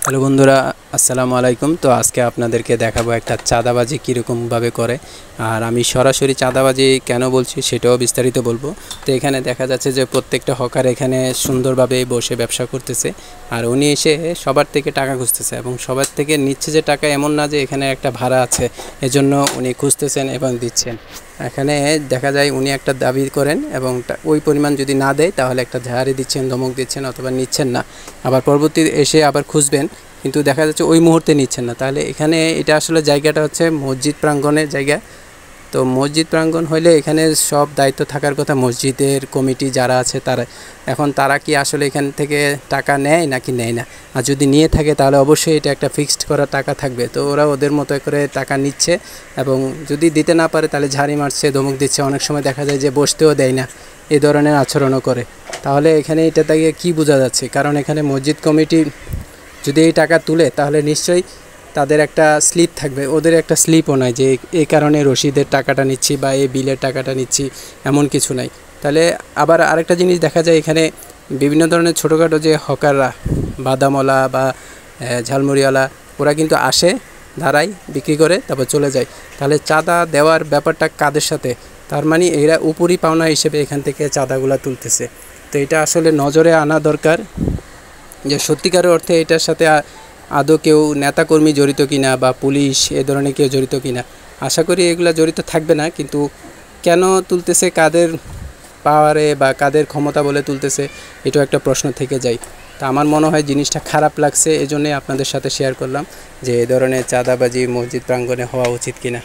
Hello বন্ধুরা, আসসালামু আলাইকুম। তো আজকে আপনাদেরকে দেখাবো একটা চাঁদাবাজি কীরকমভাবে করে, আর আমি সরাসরি চাঁদাবাজি কেন বলছি সেটাও বিস্তারিত বলবো। তো এখানে দেখা যাচ্ছে যে প্রত্যেকটা হকার এখানে সুন্দরভাবে বসে ব্যবসা করতেছে, আর উনি এসে সবার থেকে টাকা খুঁজতেছে এবং সবার থেকে নিচ্ছে যে টাকা, এমন না যে এখানে একটা ভাড়া আছে এজন্য উনি খুঁজতেছেন এবং দিচ্ছেন। এখানে দেখা যায় উনি একটা দাবি করেন এবং ওই পরিমাণ যদি না দেয় তাহলে একটা ঝাড়ি দিচ্ছেন, ধমক দিচ্ছেন অথবা নিচ্ছেন না, আবার পরবর্তী এসে আবার খুঁজবেন কিন্তু দেখা যাচ্ছে ওই মুহূর্তে নিচ্ছেন না। তাহলে এখানে এটা আসলে জায়গাটা হচ্ছে মসজিদ প্রাঙ্গণের জায়গা। তো মসজিদ প্রাঙ্গণ হলে এখানে সব দায়িত্ব থাকার কথা মসজিদের কমিটি যারা আছে তারা। এখন তারা কি আসলে এখান থেকে টাকা নেয় নাকি নেয় না, আর যদি নিয়ে থাকে তাহলে অবশ্যই এটা একটা ফিক্সড করা টাকা থাকবে। তো ওরা ওদের মতো করে টাকা নিচ্ছে এবং যদি দিতে না পারে তাহলে ঝাড়ি মারছে, ধমক দিচ্ছে, অনেক সময় দেখা যায় যে বসতেও দেয় না, এই ধরনের আচরণও করে। তাহলে এখানে এটা থেকে কী বোঝা যাচ্ছে, কারণ এখানে মসজিদ কমিটি যদি এই টাকা তুলে তাহলে নিশ্চয়ই তাদের একটা স্লিপ থাকবে, ওদের একটা স্লিপও নাই যে এই কারণে রসিদের টাকাটা নিচ্ছি বা এই বিলের টাকাটা নিচ্ছি, এমন কিছু নাই। তাহলে আবার আরেকটা জিনিস দেখা যায় এখানে বিভিন্ন ধরনের ছোটোখাটো যে হকাররা, বাদামওয়ালা বা ঝালমুড়িওয়ালা, ওরা কিন্তু আসে, দাঁড়ায়, বিক্রি করে, তারপর চলে যায়। তাহলে চাঁদা দেওয়ার ব্যাপারটা কাদের সাথে? তার মানে এরা উপরি পাওনা হিসেবে এখান থেকে চাঁদাগুলা তুলতেছে। তো এটা আসলে নজরে আনা দরকার যে সত্যিকারের অর্থে এটার সাথে আদৌ কেউ নেতাকর্মী জড়িত কিনা বা পুলিশ এ ধরনের কেউ জড়িত কিনা। আশা করি এগুলা জড়িত থাকবে না, কিন্তু কেন তুলতেছে, কাদের পাওয়ারে বা কাদের ক্ষমতা বলে তুলতেছে, এটাও একটা প্রশ্ন থেকে যায়। তা আমার মনে হয় জিনিসটা খারাপ লাগছে, এজন্যই আপনাদের সাথে শেয়ার করলাম যে এ ধরনের চাঁদাবাজি মসজিদ প্রাঙ্গণে হওয়া উচিত কিনা।